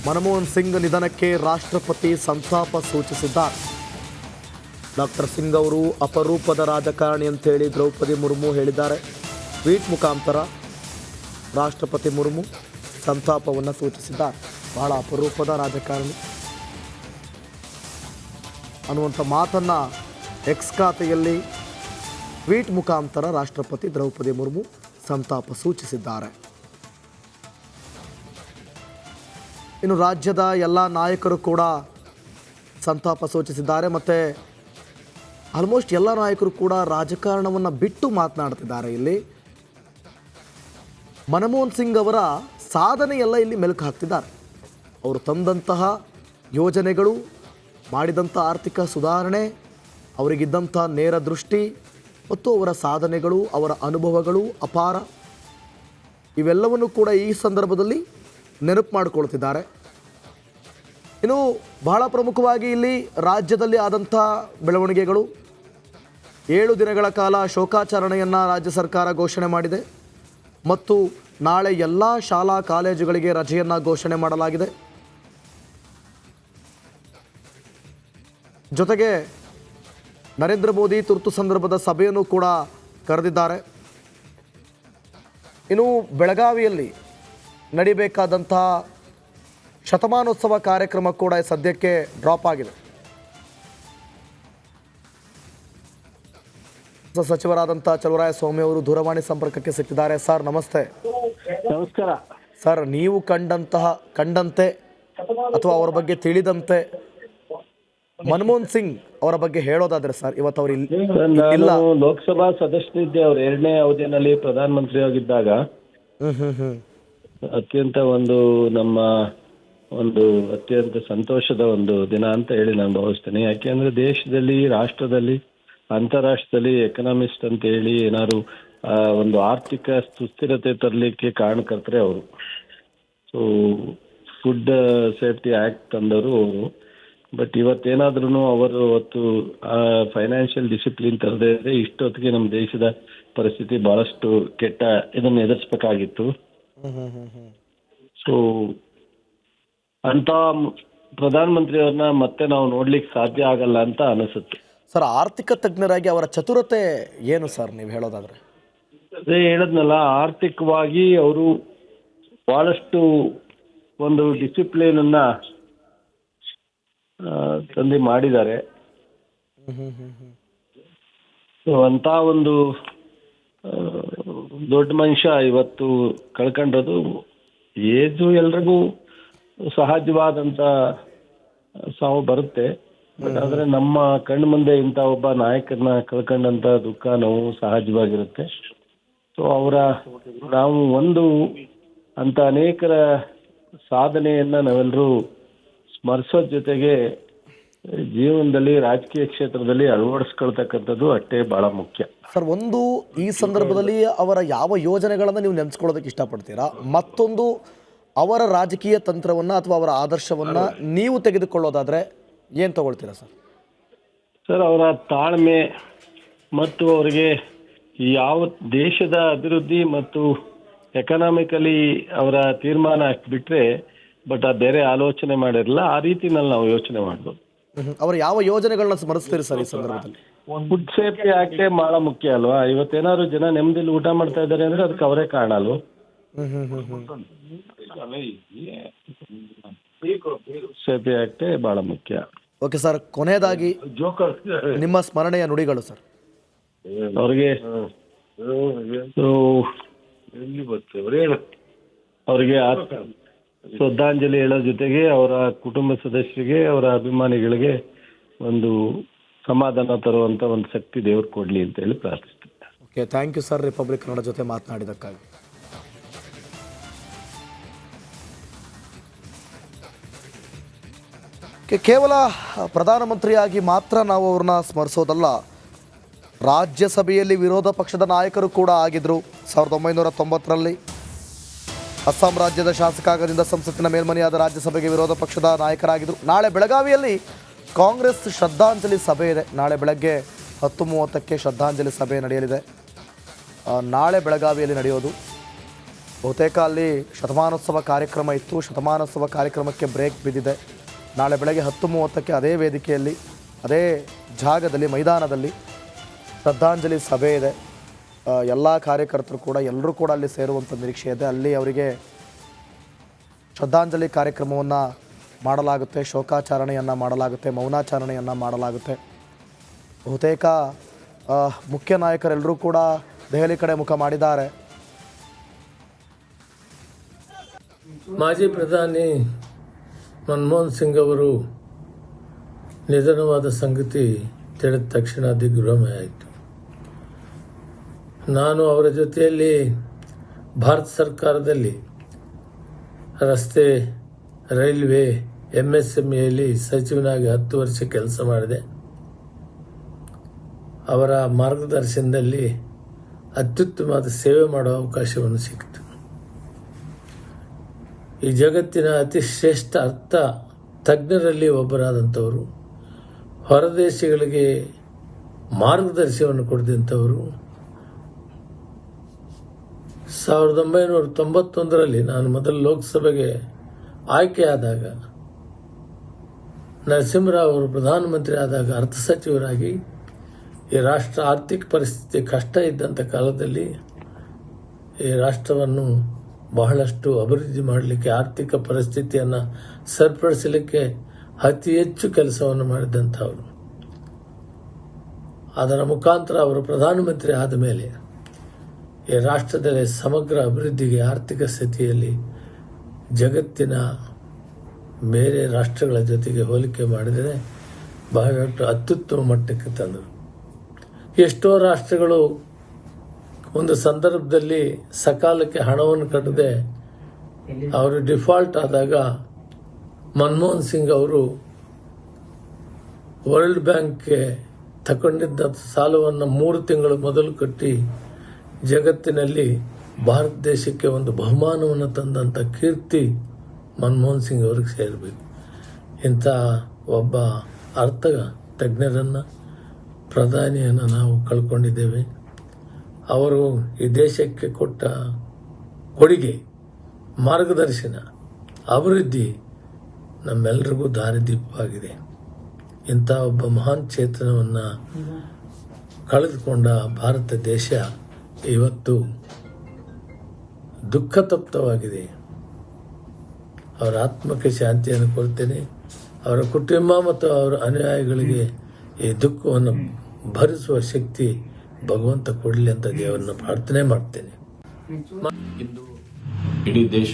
ಮನಮೋಹನ್ ಸಿಂಗ್ ನಿಧನಕ್ಕೆ ರಾಷ್ಟ್ರಪತಿ ಸಂತಾಪ ಸೂಚಿಸಿದ್ದಾರೆ. ಡಾಕ್ಟರ್ ಸಿಂಗ್ ಅವರು ಅಪರೂಪದ ರಾಜಕಾರಣಿ ಅಂತೇಳಿ ದ್ರೌಪದಿ ಮುರ್ಮು ಹೇಳಿದ್ದಾರೆ. ಟ್ವೀಟ್ ಮುಖಾಂತರ ರಾಷ್ಟ್ರಪತಿ ಮುರ್ಮು ಸಂತಾಪವನ್ನು ಸೂಚಿಸಿದ್ದಾರೆ. ಬಹಳ ಅಪರೂಪದ ರಾಜಕಾರಣಿ ಅನ್ನುವಂಥ ಮಾತನ್ನು ಎಕ್ಸ್ ಖಾತೆಯಲ್ಲಿ ಟ್ವೀಟ್ ಮುಖಾಂತರ ರಾಷ್ಟ್ರಪತಿ ದ್ರೌಪದಿ ಮುರ್ಮು ಸಂತಾಪ ಸೂಚಿಸಿದ್ದಾರೆ. ಇನ್ನು ರಾಜ್ಯದ ಎಲ್ಲ ನಾಯಕರು ಕೂಡ ಸಂತಾಪ ಸೂಚಿಸಿದ್ದಾರೆ. ಮತ್ತು ಆಲ್ಮೋಸ್ಟ್ ಎಲ್ಲ ನಾಯಕರು ಕೂಡ ರಾಜಕಾರಣವನ್ನು ಬಿಟ್ಟು ಮಾತನಾಡ್ತಿದ್ದಾರೆ. ಇಲ್ಲಿ ಮನಮೋಹನ್ ಸಿಂಗ್ ಅವರ ಸಾಧನೆಯೆಲ್ಲ ಇಲ್ಲಿ ಮೆಲುಕು ಹಾಕ್ತಿದ್ದಾರೆ. ಅವರು ತಂದಂತಹ ಯೋಜನೆಗಳು, ಮಾಡಿದಂಥ ಆರ್ಥಿಕ ಸುಧಾರಣೆ, ಅವರಿಗಿದ್ದಂಥ ನೇರ ದೃಷ್ಟಿ ಮತ್ತು ಅವರ ಸಾಧನೆಗಳು, ಅವರ ಅನುಭವಗಳು ಅಪಾರ. ಇವೆಲ್ಲವನ್ನು ಕೂಡ ಈ ಸಂದರ್ಭದಲ್ಲಿ ನೆನಪು ಮಾಡಿಕೊಳ್ತಿದ್ದಾರೆ. ಇನ್ನು ಬಹಳ ಪ್ರಮುಖವಾಗಿ ಇಲ್ಲಿ ರಾಜ್ಯದಲ್ಲಿ ಆದಂಥ ಬೆಳವಣಿಗೆಗಳು, 7 ದಿನಗಳ ಕಾಲ ಶೋಕಾಚರಣೆಯನ್ನು ರಾಜ್ಯ ಸರ್ಕಾರ ಘೋಷಣೆ ಮಾಡಿದೆ ಮತ್ತು ನಾಳೆ ಎಲ್ಲ ಶಾಲಾ ಕಾಲೇಜುಗಳಿಗೆ ರಜೆಯನ್ನು ಘೋಷಣೆ ಮಾಡಲಾಗಿದೆ. ಜೊತೆಗೆ ನರೇಂದ್ರ ಮೋದಿ ತುರ್ತು ಸಂದರ್ಭದ ಸಭೆಯನ್ನು ಕೂಡ ಕರೆದಿದ್ದಾರೆ. ಇನ್ನು ಬೆಳಗಾವಿಯಲ್ಲಿ ನಡಿಬೇಕಾದಂಥ ಶತಮಾನೋತ್ಸವ ಕಾರ್ಯಕ್ರಮ ಕೂಡ ಸದ್ಯಕ್ಕೆ ಡ್ರಾಪ್ ಆಗಿದೆ. ಸಚಿವರಾದಂಥ ಚಲುವರಾಯಸ್ವಾಮಿ ಅವರು ದೂರವಾಣಿ ಸಂಪರ್ಕಕ್ಕೆ ಸಿಕ್ಕಿದ್ದಾರೆ. ಸರ್ ನಮಸ್ತೆ. ನಮಸ್ಕಾರ ಸರ್, ನೀವು ಕಂಡಂತೆ ಅಥವಾ ಅವರ ಬಗ್ಗೆ ತಿಳಿದಂತೆ ಮನಮೋಹನ್ ಸಿಂಗ್ ಅವರ ಬಗ್ಗೆ ಹೇಳೋದಾದ್ರೆ ಸರ್, ಇವತ್ತು ಅವರು ಇಲ್ಲ. ಲೋಕಸಭಾ ಸದಸ್ಯನಿದ್ದೆ. ಅವ್ರು 2ನೇ ಅವಧಿಯಲ್ಲಿ ಪ್ರಧಾನಮಂತ್ರಿ ಆಗಿದ್ದಾಗ ಅತ್ಯಂತ ನಮ್ಮ ಅತ್ಯಂತ ಸಂತೋಷದ ಒಂದು ದಿನ ಅಂತ ಹೇಳಿ ನಾನು ಭಾವಿಸ್ತೇನೆ. ಯಾಕೆಂದ್ರೆ ದೇಶದಲ್ಲಿ, ರಾಷ್ಟ್ರದಲ್ಲಿ, ಅಂತಾರಾಷ್ಟ್ರದಲ್ಲಿ ಎಕನಾಮಿಸ್ಟ್ ಅಂತ ಹೇಳಿ ಏನಾದ್ರು ಒಂದು ಆರ್ಥಿಕ ಸುಸ್ಥಿರತೆ ತರಲಿಕ್ಕೆ ಕಾರಣಕರ್ತರೆ ಅವರು. ಸೊ ಫುಡ್ ಸೇಫ್ಟಿ ಆಕ್ಟ್ ತಂದವರು ಅವರು. ಬಟ್ ಇವತ್ತೇನಾದ್ರೂ ಅವರು ಫೈನಾನ್ಷಿಯಲ್ ಡಿಸಿಪ್ಲಿನ್ ತರದೇ ಇದ್ರೆ ಇಷ್ಟೊತ್ತಿಗೆ ನಮ್ಮ ದೇಶದ ಪರಿಸ್ಥಿತಿ ಬಹಳಷ್ಟು ಕೆಟ್ಟ ಇದನ್ನು ಎದುರಿಸಬೇಕಾಗಿತ್ತು. ಸೊ ಅಂತ ಪ್ರಧಾನಮಂತ್ರಿಯವ್ರನ್ನ ಮತ್ತೆ ನಾವು ನೋಡ್ಲಿಕ್ಕೆ ಸಾಧ್ಯ ಆಗಲ್ಲ ಅಂತ ಅನಿಸುತ್ತೆ. ಸರ್, ಆರ್ಥಿಕ ತಜ್ಞರಾಗಿ ಅವರ ಚತುರತೆ ಏನು ಸರ್, ನೀವು ಹೇಳೋದಾದ್ರೆ? ಅದೇ ಹೇಳದ್ನಲ್ಲ, ಆರ್ಥಿಕವಾಗಿ ಅವರು ಬಹಳಷ್ಟು ಒಂದು ಡಿಸಿಪ್ಲಿನ್ ಅನ್ನ ತಂದು ಮಾಡಿದ್ದಾರೆ. ಅಂತ ಒಂದು ದೊಡ್ಡ ಮನುಷ್ಯ ಇವತ್ತು ಕಳ್ಕೊಂಡದು ಏಜು ಎಲ್ರಿಗೂ ಸಹಜವಾದಂತ ಸಾವು ಬರುತ್ತೆ. ಬಟ್ ಆದ್ರೆ ನಮ್ಮ ಕಣ್ಣು ಮುಂದೆ ಇಂಥ ಒಬ್ಬ ನಾಯಕರನ್ನ ಕಳ್ಕೊಂಡಂತ ದುಃಖ ನೋವು ಸಹಜವಾಗಿರುತ್ತೆ. ಸೊ ನಾವು ಅಂತ ಅನೇಕರ ಸಾಧನೆಯನ್ನ ನಾವೆಲ್ಲರೂ ಸ್ಮರಿಸೋದ್ ಜೊತೆಗೆ ಜೀವನದಲ್ಲಿ, ರಾಜಕೀಯ ಕ್ಷೇತ್ರದಲ್ಲಿ ಅಳವಡಿಸ್ಕೊಳ್ತಕ್ಕಂಥದ್ದು ಅಷ್ಟೇ ಬಹಳ ಮುಖ್ಯ. ಸರ್, ಈ ಸಂದರ್ಭದಲ್ಲಿ ಅವರ ಯಾವ ಯೋಜನೆಗಳನ್ನು ನೀವು ನೆನೆಸ್ಕೊಳ್ಳೋದಕ್ಕೆ ಇಷ್ಟಪಡ್ತೀರಾ? ಮತ್ತೊಂದು, ಅವರ ರಾಜಕೀಯ ತಂತ್ರವನ್ನು ಅಥವಾ ಅವರ ಆದರ್ಶವನ್ನು ನೀವು ತೆಗೆದುಕೊಳ್ಳೋದಾದ್ರೆ ಏನು ತಗೊಳ್ತೀರಾ ಸರ್? ಸರ್, ಅವರ ತಾಳ್ಮೆ ಮತ್ತು ಅವರಿಗೆ ಯಾವ ದೇಶದ ಅಭಿವೃದ್ಧಿ ಮತ್ತು ಎಕನಾಮಿಕಲಿ ಅವರ ತೀರ್ಮಾನ ಅಷ್ಟು ಬಿಟ್ಟರೆ, ಬಟ್ ಬೇರೆ ಆಲೋಚನೆ ಮಾಡಿರಲ್ಲ. ಆ ರೀತಿನಲ್ಲಿ ನಾವು ಯೋಚನೆ ಮಾಡ್ಬೋದು. ಅವರು ಯಾವ ಯೋಜನೆಗಳನ್ನ ಸ್ಮರಿಸ್ತೀರಿ ಸರ್ ಈ ಸಂದರ್ಭದಲ್ಲಿ? ಫುಡ್ ಸೇಫ್ಟಿ ಆಕ್ಟೇ ಬಹಳ ಮುಖ್ಯ ಅಲ್ವಾ? ಇವತ್ತೇನಾದ್ರು ಜನ ನೆಮ್ಮದಿಲಿ ಊಟ ಮಾಡ್ತಾ ಇದ್ದಾರೆ ಅಂದ್ರೆ ಅದಕ್ಕೆ ಅವರೇ ಕಾರಣ ಅಲ್ವ? ಸೇಫ್ಟಿ ಆಕ್ಟೇ ಬಹಳ ಮುಖ್ಯ. ಓಕೆ ಸರ್, ಕೊನೆಯದಾಗಿ ನಿಮ್ಮ ಸ್ಮರಣೆಯ ನುಡಿಗಳು ಸರ್. ಅವರಿಗೆ ಶ್ರದ್ಧಾಂಜಲಿ ಹೇಳೋ ಜೊತೆಗೆ ಅವರ ಕುಟುಂಬ ಸದಸ್ಯರಿಗೆ, ಅವರ ಅಭಿಮಾನಿಗಳಿಗೆ ಒಂದು ಸಮಾಧಾನ ತರುವಂತ ಒಂದು ಶಕ್ತಿ ದೇವ್ರು ಕೊಡ್ಲಿ ಅಂತ ಹೇಳಿ ಪ್ರಾರ್ಥಿಸ್ತೀನಿ. Okay, thank you sir, Republic Kannada ಜೊತೆ ಮಾತನಾಡಿದ್ದಕ್ಕಾಗಿ. ಕೇವಲ ಪ್ರಧಾನಮಂತ್ರಿಯಾಗಿ ಮಾತ್ರ ನಾವು ಅವ್ರನ್ನ ಸ್ಮರಿಸೋದಲ್ಲ, ರಾಜ್ಯಸಭೆಯಲ್ಲಿ ವಿರೋಧ ಪಕ್ಷದ ನಾಯಕರು ಕೂಡ ಆಗಿದ್ದರು. 1990ರಲ್ಲಿ ಅಸ್ಸಾಂ ರಾಜ್ಯದ ಶಾಸಕಾಂಗದಿಂದ ಸಂಸತ್ತಿನ ಮೇಲ್ಮನೆಯಾದ ರಾಜ್ಯಸಭೆಗೆ ವಿರೋಧ ಪಕ್ಷದ ನಾಯಕರಾಗಿದ್ದರು. ನಾಳೆ ಬೆಳಗಾವಿಯಲ್ಲಿ ಕಾಂಗ್ರೆಸ್ ಶ್ರದ್ಧಾಂಜಲಿ ಸಭೆ ಇದೆ. ನಾಳೆ ಬೆಳಗ್ಗೆ 10:30ಕ್ಕೆ ಶ್ರದ್ಧಾಂಜಲಿ ಸಭೆ ನಡೆಯಲಿದೆ. ನಾಳೆ ಬೆಳಗಾವಿಯಲ್ಲಿ ನಡೆಯೋದು. ಬಹುತೇಕ ಅಲ್ಲಿ ಶತಮಾನೋತ್ಸವ ಕಾರ್ಯಕ್ರಮ ಇತ್ತು. ಶತಮಾನೋತ್ಸವ ಕಾರ್ಯಕ್ರಮಕ್ಕೆ ಬ್ರೇಕ್ ಬಿದ್ದಿದೆ. ನಾಳೆ ಬೆಳಗ್ಗೆ 10:30ಕ್ಕೆ ಅದೇ ವೇದಿಕೆಯಲ್ಲಿ, ಅದೇ ಜಾಗದಲ್ಲಿ, ಮೈದಾನದಲ್ಲಿ ಶ್ರದ್ಧಾಂಜಲಿ ಸಭೆ ಇದೆ. ಎಲ್ಲ ಕಾರ್ಯಕರ್ತರು ಕೂಡ, ಎಲ್ಲರೂ ಕೂಡ ಅಲ್ಲಿ ಸೇರುವಂಥ ನಿರೀಕ್ಷೆ ಇದೆ. ಅಲ್ಲಿ ಅವರಿಗೆ ಶ್ರದ್ಧಾಂಜಲಿ ಕಾರ್ಯಕ್ರಮವನ್ನು ಮಾಡಲಾಗುತ್ತೆ, ಶೋಕಾಚರಣೆಯನ್ನು ಮಾಡಲಾಗುತ್ತೆ, ಮೌನಾಚರಣೆಯನ್ನು ಮಾಡಲಾಗುತ್ತೆ. ಬಹುತೇಕ ಮುಖ್ಯ ನಾಯಕರೆಲ್ಲರೂ ಕೂಡ ದೆಹಲಿ ಕಡೆ ಮುಖ ಮಾಡಿದ್ದಾರೆ. ಮಾಜಿ ಪ್ರಧಾನಿ ಮನಮೋಹನ್ ಸಿಂಗ್ ಅವರು ನಿಧನವಾದ ಸಂಗತಿ ತಿಳಿದ ತಕ್ಷಣ ದಿಗ್ಭ್ರಮೆ ಆಯಿತು. ನಾನು ಅವರ ಜೊತೆಯಲ್ಲಿ ಭಾರತ ಸರ್ಕಾರದಲ್ಲಿ ರಸ್ತೆ, ರೈಲ್ವೆ, MSMEಯಲ್ಲಿ ಸಚಿವನಾಗಿ 10 ವರ್ಷ ಕೆಲಸ ಮಾಡಿದೆ. ಅವರ ಮಾರ್ಗದರ್ಶನದಲ್ಲಿ ಅತ್ಯುತ್ತಮವಾದ ಸೇವೆ ಮಾಡುವ ಅವಕಾಶವನ್ನು ಸಿಕ್ಕಿತು. ಈ ಜಗತ್ತಿನ ಅತಿ ಶ್ರೇಷ್ಠ ಅರ್ಥ ತಜ್ಞರಲ್ಲಿ ಒಬ್ಬರಾದಂಥವರು, ಹೊರದೇಶಗಳಿಗೆ ಮಾರ್ಗದರ್ಶನವನ್ನು ಕೊಡಿದಂಥವರು. 1991ರಲ್ಲಿ ನಾನು ಮೊದಲು ಲೋಕಸಭೆಗೆ ಆಯ್ಕೆಯಾದಾಗ, ನರಸಿಂಹರಾವ್ ಅವರು ಪ್ರಧಾನಮಂತ್ರಿ ಆದಾಗ ಅರ್ಥ ಸಚಿವರಾಗಿ ಈ ರಾಷ್ಟ್ರ ಆರ್ಥಿಕ ಪರಿಸ್ಥಿತಿ ಕಷ್ಟ ಇದ್ದಂಥ ಕಾಲದಲ್ಲಿ ಈ ರಾಷ್ಟ್ರವನ್ನು ಬಹಳಷ್ಟು ಅಭಿವೃದ್ಧಿ ಮಾಡಲಿಕ್ಕೆ, ಆರ್ಥಿಕ ಪರಿಸ್ಥಿತಿಯನ್ನು ಸರಿಪಡಿಸಲಿಕ್ಕೆ ಅತಿ ಹೆಚ್ಚು ಕೆಲಸವನ್ನು ಮಾಡಿದಂಥವರು. ಅದರ ಮುಖಾಂತರ ಅವರು ಪ್ರಧಾನಮಂತ್ರಿ ಆದ ಮೇಲೆ ಈ ರಾಷ್ಟ್ರದಲ್ಲಿ ಸಮಗ್ರ ಅಭಿವೃದ್ಧಿಗೆ, ಆರ್ಥಿಕ ಸ್ಥಿತಿಯಲ್ಲಿ ಜಗತ್ತಿನ ಬೇರೆ ರಾಷ್ಟ್ರಗಳ ಜೊತೆಗೆ ಹೋಲಿಕೆ ಮಾಡಿದರೆ ಬಹಳಷ್ಟು ಅತ್ಯುತ್ತಮ ಮಟ್ಟಕ್ಕೆ ತಂದರು. ಎಷ್ಟೋ ರಾಷ್ಟ್ರಗಳು ಒಂದು ಸಂದರ್ಭದಲ್ಲಿ ಸಕಾಲಕ್ಕೆ ಹಣವನ್ನು ಕಟ್ಟದೆ ಅವರು ಡಿಫಾಲ್ಟ್ ಆದಾಗ ಮನಮೋಹನ್ ಸಿಂಗ್ ಅವರು ವರ್ಲ್ಡ್ ಬ್ಯಾಂಕ್ಗೆ ತಗೊಂಡಿದ್ದ ಸಾಲವನ್ನು 3 ತಿಂಗಳು ಮೊದಲು ಕಟ್ಟಿ ಜಗತ್ತಿನಲ್ಲಿ ಭಾರತ ದೇಶಕ್ಕೆ ಒಂದು ಬಹುಮಾನವನ್ನು ತಂದಂಥ ಕೀರ್ತಿ ಮನಮೋಹನ್ ಸಿಂಗ್ ಅವ್ರಿಗೆ ಸೇರಬೇಕು. ಇಂಥ ಒಬ್ಬ ಅರ್ಥ ತಜ್ಞರನ್ನು, ಪ್ರಧಾನಿಯನ್ನು ನಾವು ಕಳ್ಕೊಂಡಿದ್ದೇವೆ. ಅವರು ಈ ದೇಶಕ್ಕೆ ಕೊಟ್ಟ ಕೊಡುಗೆ, ಮಾರ್ಗದರ್ಶನ, ಅಭಿವೃದ್ಧಿ ನಮ್ಮೆಲ್ಲರಿಗೂ ದಾರಿದೀಪವಾಗಿದೆ. ಇಂಥ ಒಬ್ಬ ಮಹಾನ್ ಚೇತನವನ್ನು ಕಳೆದುಕೊಂಡ ಭಾರತ ದೇಶ ಇವತ್ತು ದುಃಖತಪ್ತವಾಗಿದೆ. ಅವರ ಆತ್ಮಕ್ಕೆ ಶಾಂತಿಯನ್ನು ಕೊಡ್ತೇನೆ. ಅವರ ಕುಟುಂಬ ಮತ್ತು ಅವರ ಅನುಯಾಯಿಗಳಿಗೆ ಈ ದುಃಖವನ್ನು ಭರಿಸುವ ಶಕ್ತಿ ಭಗವಂತ ಕೊಡಲಿ ಅಂತ ದೇವರನ್ನ ಪ್ರಾರ್ಥನೆ ಮಾಡ್ತೇನೆ. ಇಂದು ಇಡೀ ದೇಶ